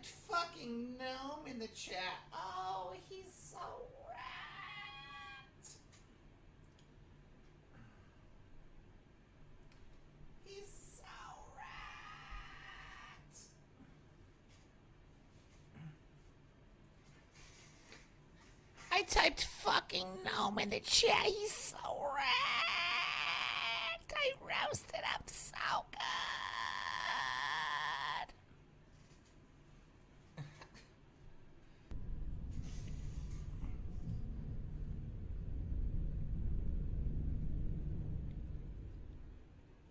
typed fucking gnome in the chat. Oh, he's so rat. He's so rat. I typed fucking gnome in the chat. He's so rat. I roasted him so good.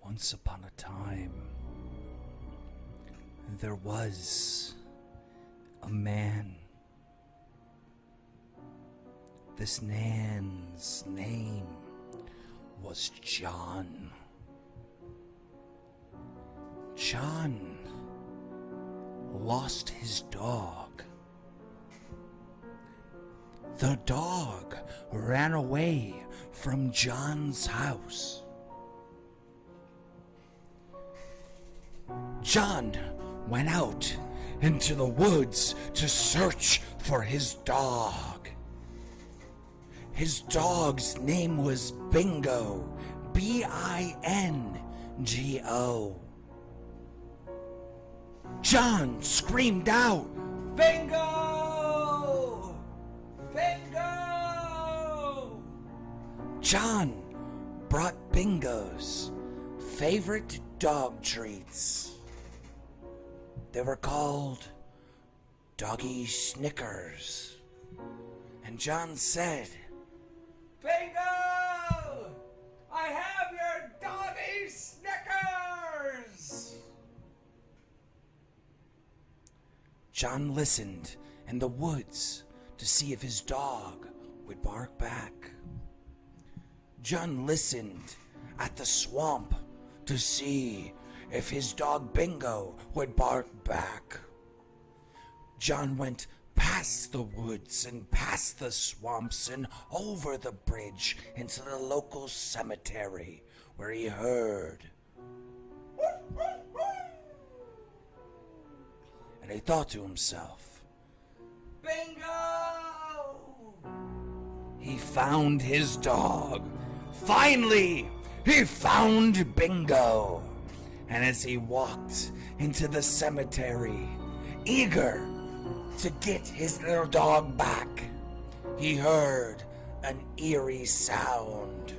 Once upon a time, there was a man. This man's name was John. John lost his dog. The dog ran away from John's house. John went out into the woods to search for his dog. His dog's name was Bingo. B-I-N-G-O. John screamed out, "Bingo! Bingo!" John brought Bingo's favorite dog treats. They were called Doggy Snickers. And John said, "Bingo! I have your Doggy Snickers!" John listened in the woods to see if his dog would bark back. John listened at the swamp to see if his dog Bingo would bark back. John went past the woods and past the swamps and over the bridge into the local cemetery where he heard. And he thought to himself, "Bingo!" He found his dog. Finally, he found Bingo. And as he walked into the cemetery, eager to get his little dog back, he heard an eerie sound.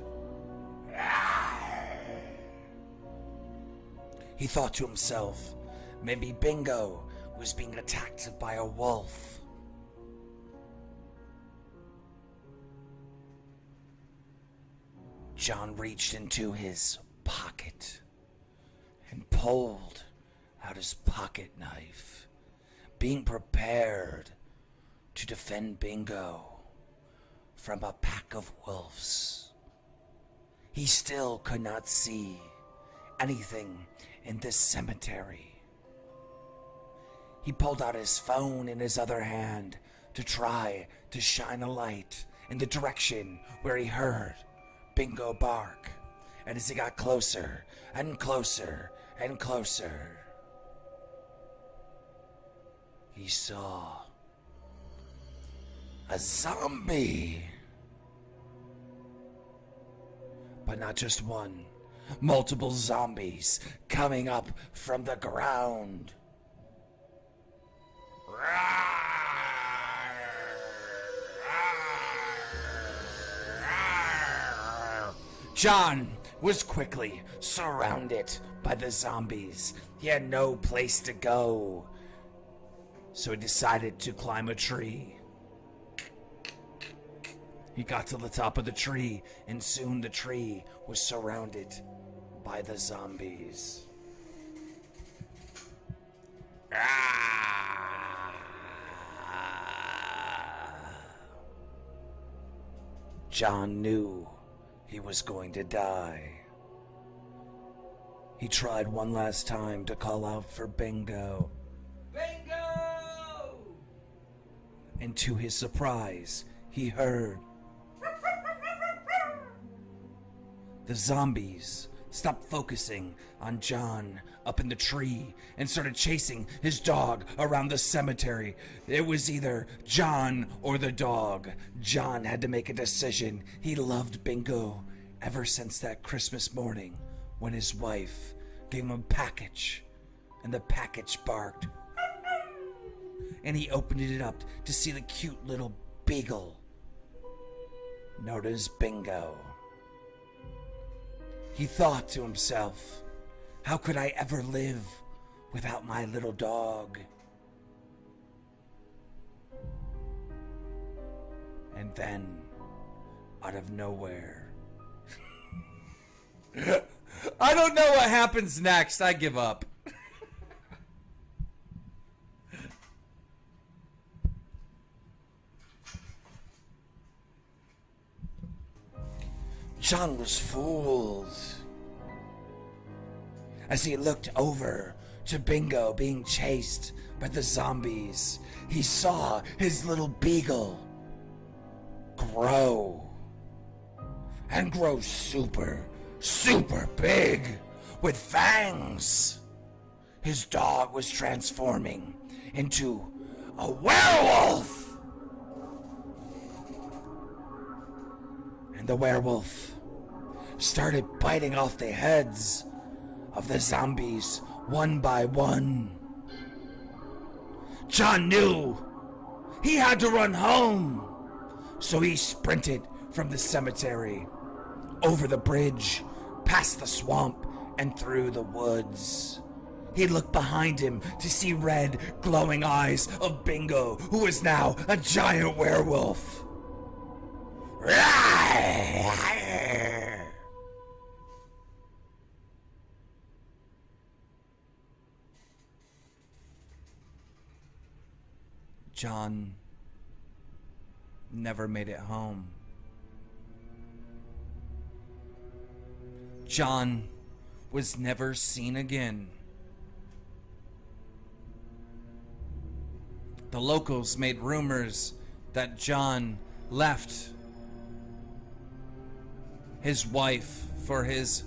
He thought to himself, maybe Bingo was being attacked by a wolf. John reached into his pocket and pulled out his pocket knife, being prepared to defend Bingo from a pack of wolves. He still could not see anything in this cemetery. He pulled out his phone in his other hand to try to shine a light in the direction where he heard Bingo bark. And as he got closer and closer and closer, he saw a zombie. But not just one, multiple zombies coming up from the ground. John was quickly surrounded by the zombies. He had no place to go, so he decided to climb a tree. He got to the top of the tree, and soon the tree was surrounded by the zombies. John knew he was going to die. He tried one last time to call out for Bingo. Bingo! And to his surprise, he heard the zombies stopped focusing on John up in the tree and started chasing his dog around the cemetery. It was either John or the dog. John had to make a decision. He loved Bingo ever since that Christmas morning when his wife gave him a package, and the package barked. And he opened it up to see the cute little beagle known as Bingo. He thought to himself, how could I ever live without my little dog? And then, out of nowhere... I don't know what happens next. I give up. John was fooled. As he looked over to Bingo being chased by the zombies, he saw his little beagle grow. And grow super big with fangs. His dog was transforming into a werewolf. And the werewolf started biting off the heads of the zombies one by one. John knew he had to run home, so he sprinted from the cemetery, over the bridge, past the swamp, and through the woods. He looked behind him to see red, glowing eyes of Bingo, who was now a giant werewolf. John never made it home. John was never seen again. The locals made rumors that John left his wife for his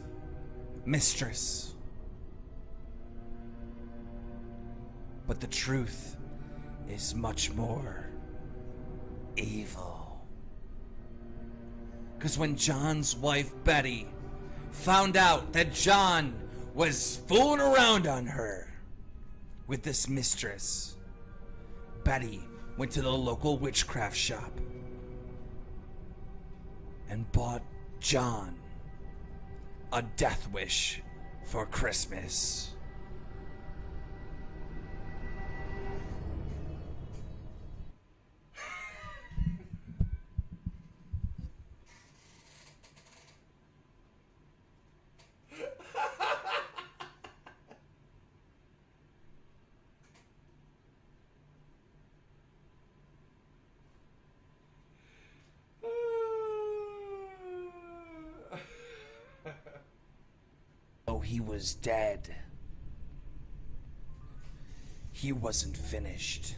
mistress. But the truth is much more evil. Because when John's wife Betty found out that John was fooling around on her with this mistress, Betty went to the local witchcraft shop and bought John a death wish for Christmas. He was dead. He wasn't finished,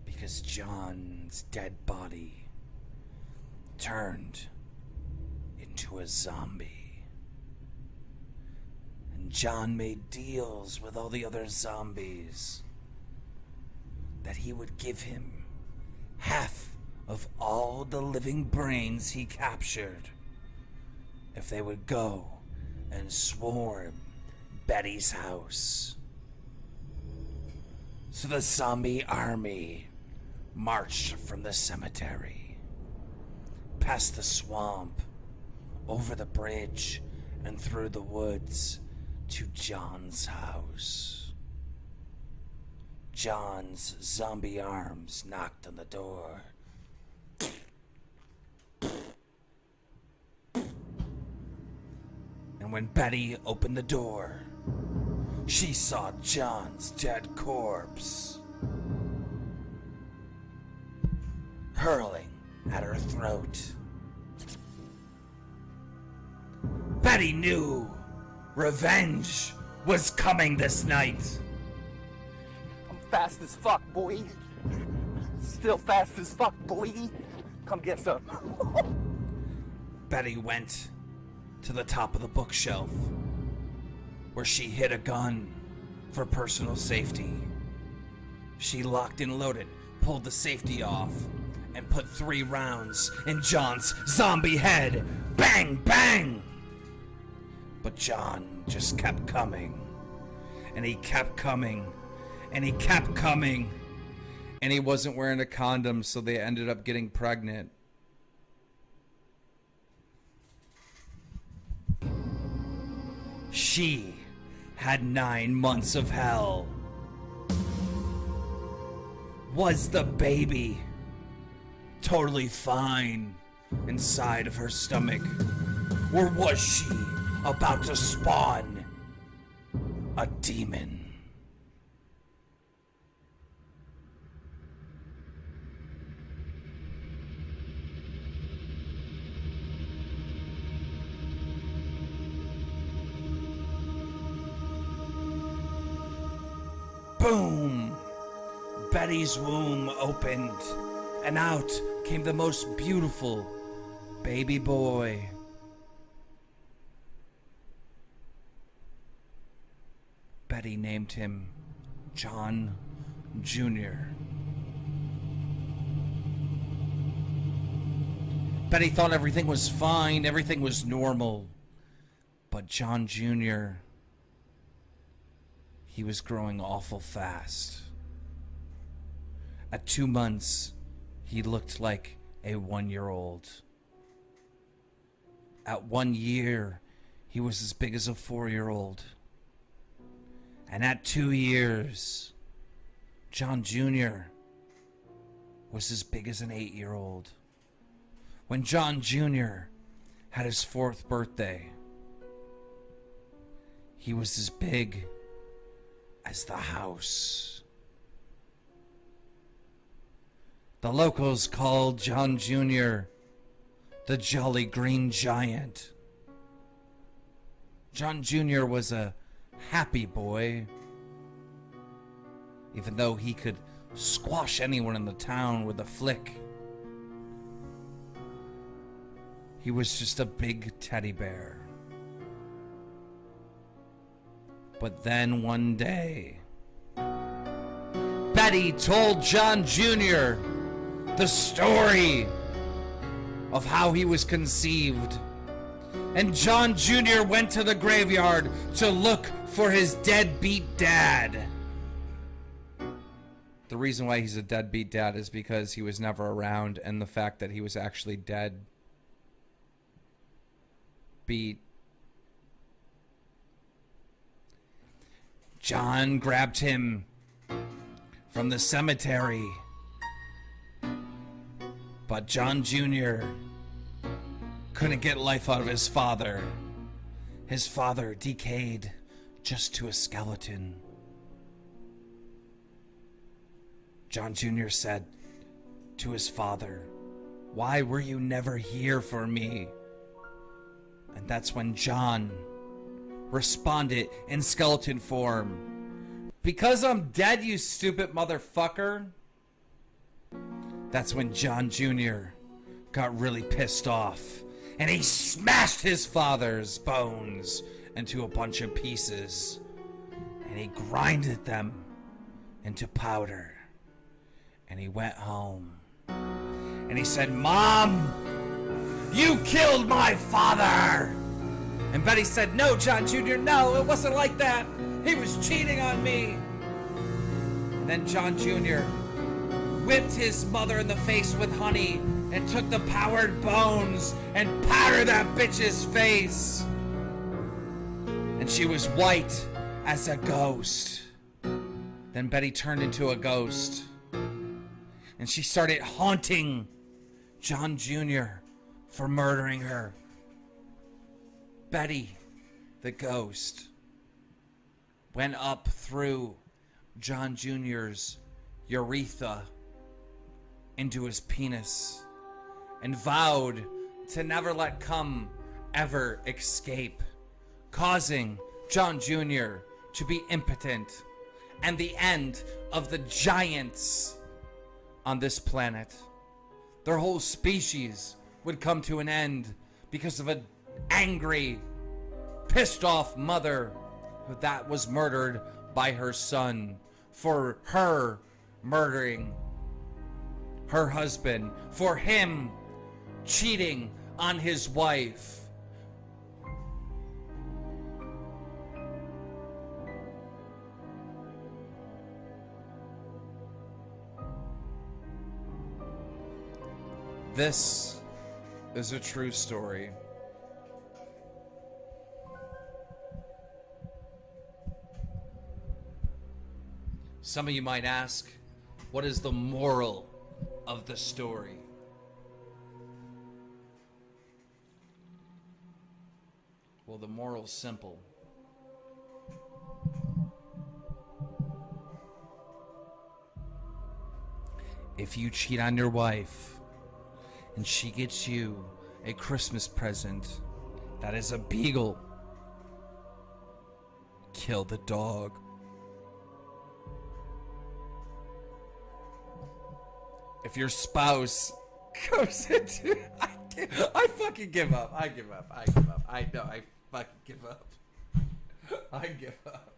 because John's dead body turned into a zombie. And John made deals with all the other zombies that he would give him half of all the living brains he captured if they would go and swarm Betty's house. So the zombie army marched from the cemetery, past the swamp, over the bridge, and through the woods to John's house. John's zombie arms knocked on the door. And when Betty opened the door, she saw John's dead corpse hurling at her throat. Betty knew revenge was coming this night. I'm fast as fuck, boy. Still fast as fuck, boy. Come get some. Betty went to the top of the bookshelf, where she hid a gun for personal safety. She locked and loaded, pulled the safety off, and put 3 rounds in John's zombie head. Bang, bang! But John just kept coming. And he kept coming. And he kept coming. And he wasn't wearing a condom, so they ended up getting pregnant. She had 9 months of hell. Was the baby totally fine inside of her stomach? Or was she about to spawn a demon? Boom! Betty's womb opened, and out came the most beautiful baby boy. Betty named him John Jr. Betty thought everything was fine, everything was normal. But John Jr., he was growing awful fast. At 2 months, he looked like a 1-year-old. At 1 year, he was as big as a 4-year-old. And at 2 years, John Jr. was as big as an 8-year-old. When John Jr. had his 4th birthday, he was as big as the house. The locals called John Jr. the Jolly Green Giant. John Jr. was a happy boy, even though he could squash anyone in the town with a flick. He was just a big teddy bear. But then one day, Betty told John Jr. the story of how he was conceived. And John Jr. went to the graveyard to look for his deadbeat dad. The reason why he's a deadbeat dad is because he was never around, and the fact that he was actually dead beat. John grabbed him from the cemetery, but John Jr. couldn't get life out of his father. His father decayed just to a skeleton. John Jr. said to his father, "Why were you never here for me?" And that's when John responded in skeleton form, "Because I'm dead, you stupid motherfucker." That's when John Jr. got really pissed off, and he smashed his father's bones into a bunch of pieces, and he grinded them into powder, and he went home, and he said, "Mom, you killed my father!" And Betty said, "No, John Jr., no, it wasn't like that. He was cheating on me." And then John Jr. whipped his mother in the face with honey and took the powdered bones and powdered that bitch's face. And she was white as a ghost. Then Betty turned into a ghost, and she started haunting John Jr. for murdering her. Betty, the ghost, went up through John Jr.'s urethra into his penis and vowed to never let cum ever escape, causing John Jr. to be impotent and the end of the giants on this planet. Their whole species would come to an end because of a angry, pissed off mother that was murdered by her son for her murdering her husband, for him cheating on his wife. This is a true story. Some of you might ask, what is the moral of the story? Well, the moral's simple. If you cheat on your wife and she gets you a Christmas present that is a beagle, kill the dog. If your spouse goes into... I fucking give up. I give up. I know. I fucking give up. I give up.